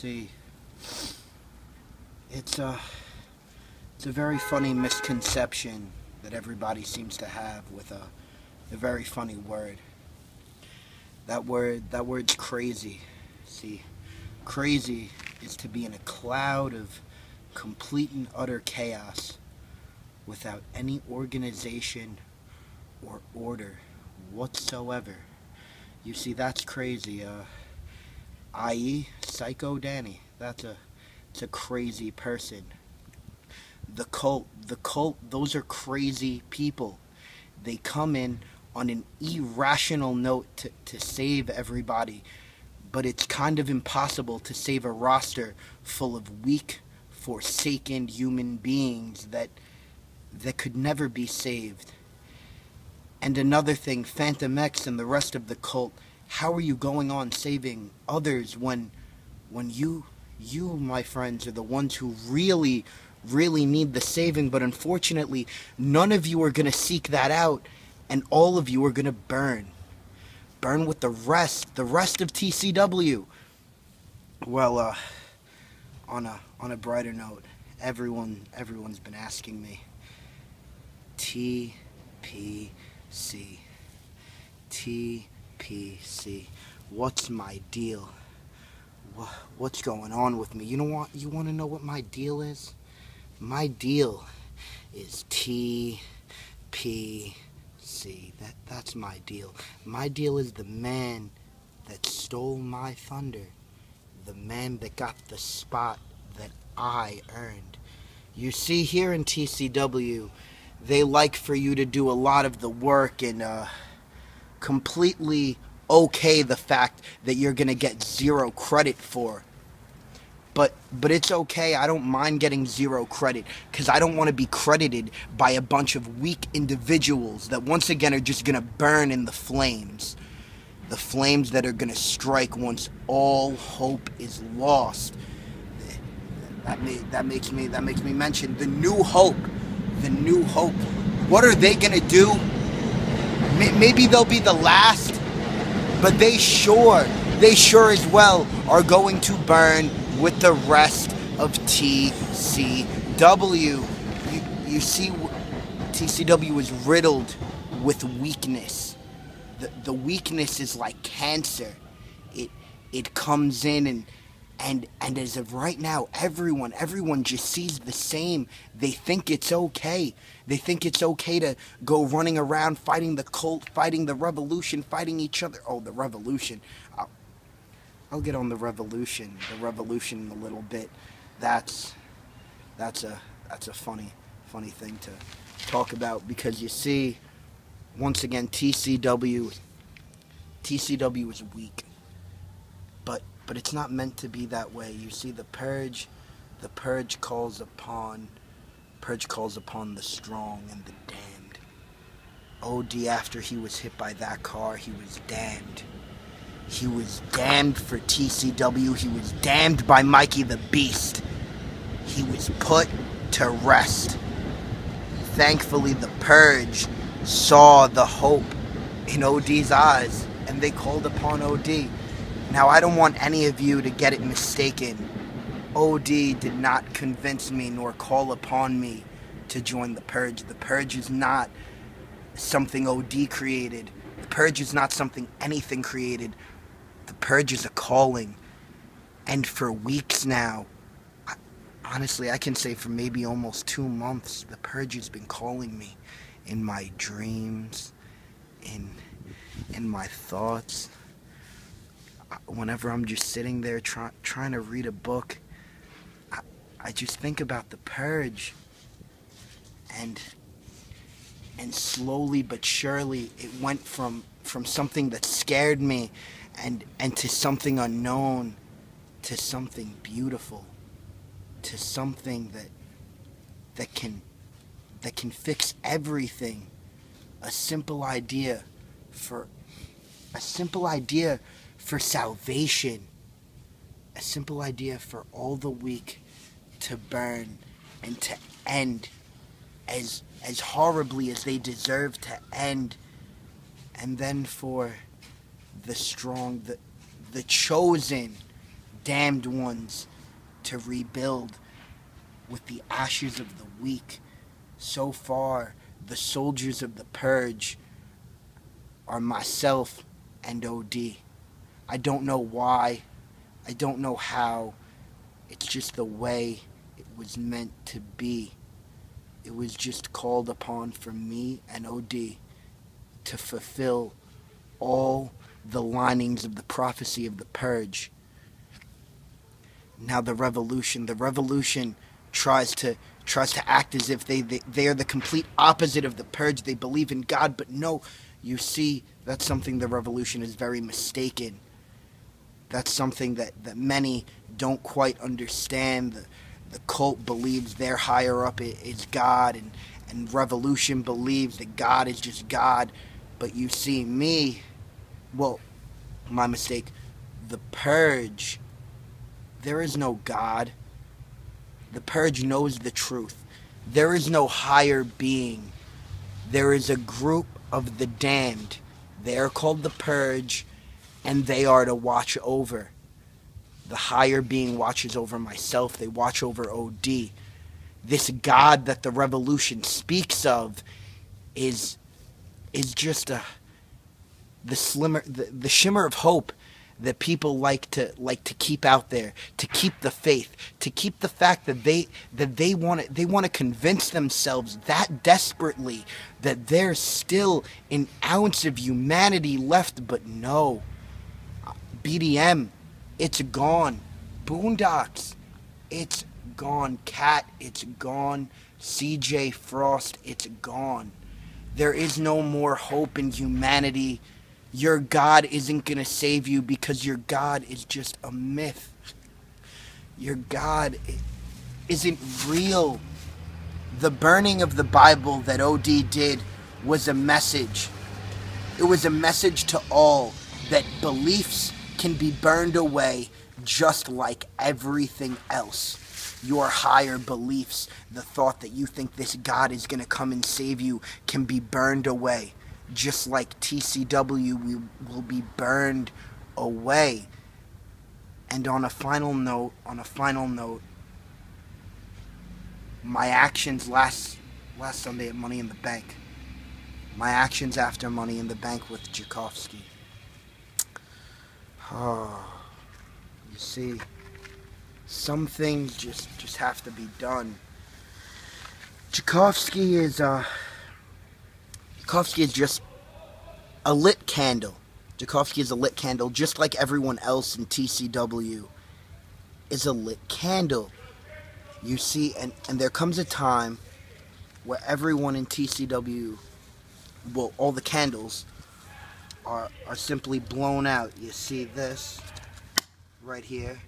See, it's a very funny misconception that everybody seems to have with a very funny word. That word's crazy. See, crazy is to be in a cloud of complete and utter chaos without any organization or order whatsoever. You see, that's crazy. I.e., Psycho Danny. It's a crazy person. The cult, those are crazy people. They come in on an irrational note to save everybody, but it's kind of impossible to save a roster full of weak, forsaken human beings that could never be saved. And another thing, Phantom X and the rest of the cult, how are you going on saving others when you, my friends, are the ones who really need the saving? But unfortunately, none of you are going to seek that out, and all of you are going to burn with the rest of TCW. Well, on a brighter note, everyone's been asking me, TPC, what's my deal? What's going on with me? You know what? You want to know what my deal is? My deal is TPC. That's my deal. My deal is the man that stole my thunder. The man that got the spot that I earned. You see, here in TCW, they like for you to do a lot of the work and completely okay the fact that you're going to get zero credit for. But it's okay. I don't mind getting zero credit because I don't want to be credited by a bunch of weak individuals that once again are just going to burn in the flames. The flames that are going to strike once all hope is lost. That makes me mention the new hope. The new hope. What are they going to do? Maybe they'll be the last, but they sure as well are going to burn with the rest of TCW. You see, TCW is riddled with weakness. The weakness is like cancer. It comes in and as of right now, everyone just sees the same. They think it's okay. They think it's okay to go running around fighting the cult, fighting the revolution, fighting each other. Oh, the revolution. I'll get on the revolution in a little bit. That's a funny thing to talk about because you see, once again, TCW is weak. But it's not meant to be that way. You see, the Purge calls upon the strong and the damned. OD, after he was hit by that car, he was damned. He was damned for TCW. He was damned by Mikey the Beast. He was put to rest. Thankfully, the Purge saw the hope in OD's eyes, and they called upon OD. Now, I don't want any of you to get it mistaken. OD did not convince me nor call upon me to join the Purge. The Purge is not something OD created. The Purge is not something anything created. The Purge is a calling. And for weeks now, honestly, I can say for maybe almost 2 months, the Purge has been calling me in my dreams, in my thoughts. Whenever I'm just sitting there trying to read a book, I just think about the Purge. And slowly but surely, it went from something that scared me and to something unknown, to something beautiful, to something that can fix everything. A simple idea for salvation. A simple idea for all the weak to burn and to end as horribly as they deserve to end. And then for the strong, the chosen, damned ones to rebuild with the ashes of the weak. So far, the soldiers of the Purge are myself and OD. I don't know why. I don't know how. It's just the way it was meant to be. It was just called upon for me and OD to fulfill all the linings of the prophecy of the Purge. Now the revolution tries to act as if they are the complete opposite of the Purge. They believe in God, but no, you see, that's something the revolution is very mistaken. That's something that many don't quite understand. The cult believes their higher up is God, and revolution believes that God is just God. But you see, my mistake, the Purge, there is no God. The Purge knows the truth. There is no higher being. There is a group of the damned. They are called the Purge, and they are to watch over. The higher being watches over myself. They watch over OD. This God that the revolution speaks of is just the shimmer of hope that people like to keep out there, to keep the faith, to keep the fact that they want to convince themselves that desperately that there's still an ounce of humanity left. But no, BDM, it's gone. Boondocks, it's gone. Cat, it's gone. CJ Frost, it's gone. There is no more hope in humanity. Your God isn't going to save you because your God is just a myth. Your God isn't real. The burning of the Bible that OD did was a message. It was a message to all that beliefs can be burned away just like everything else. Your higher beliefs, the thought that you think this God is going to come and save you, can be burned away. Just like TCW will be burned away. And on a final note, my actions last Sunday at Money in the Bank, my actions after Money in the Bank with Tchaikovsky. Oh, you see, some things just have to be done. Tchaikovsky is just a lit candle. Tchaikovsky is a lit candle, just like everyone else in TCW is a lit candle. You see, and there comes a time where everyone in TCW, well, all the candles are simply blown out. You see this right here,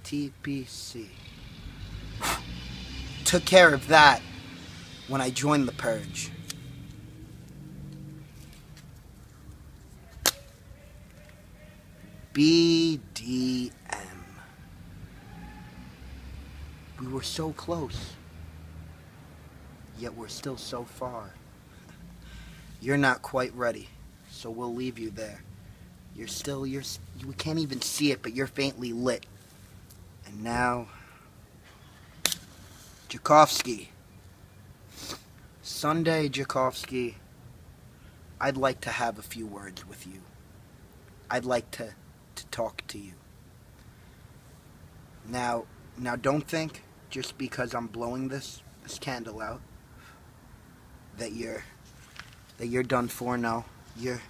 TPC. Took care of that when I joined the Purge. BDM. We were so close, yet we're still so far. You're not quite ready, so we'll leave you there. We can't even see it, but you're faintly lit. And now, Tchaikovsky. Sunday, Tchaikovsky, I'd like to have a few words with you. I'd like to talk to you. Now don't think, just because I'm blowing this candle out, that you're done for. No, you're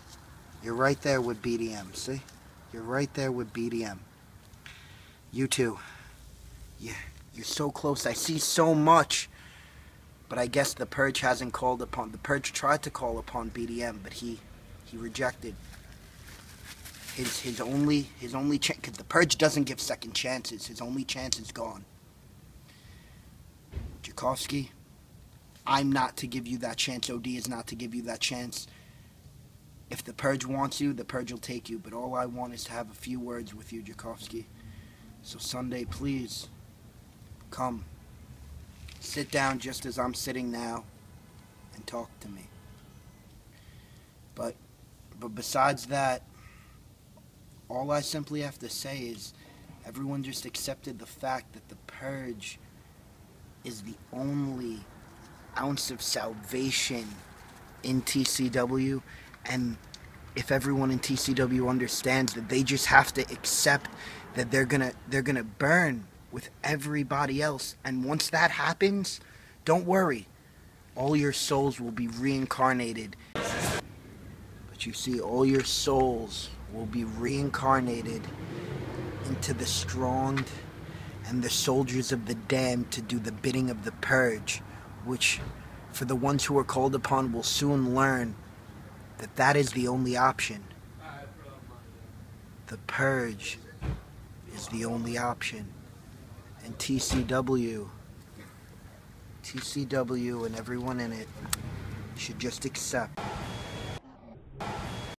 right there with BDM. See, you're right there with BDM. You too. You're so close. I see so much, but I guess the Purge hasn't called upon. The Purge tried to call upon BDM, but he rejected. His only chance, because the Purge doesn't give second chances. His only chance is gone. Tchaikovsky, I'm not to give you that chance. OD is not to give you that chance. If the Purge wants you, the Purge will take you. But all I want is to have a few words with you, Tchaikovsky. So Sunday, please, come. Sit down just as I'm sitting now and talk to me. But besides that, all I simply have to say is Everyone just accepted the fact that the Purge is the only ounce of salvation in TCW, and if everyone in TCW understands that they just have to accept that they're gonna burn with everybody else, and once that happens, don't worry, all your souls will be reincarnated. But you see, all your souls will be reincarnated into the strong and the soldiers of the damned to do the bidding of the Purge, which, for the ones who are called upon, will soon learn that that is the only option. The Purge is the only option. And TCW and everyone in it should just accept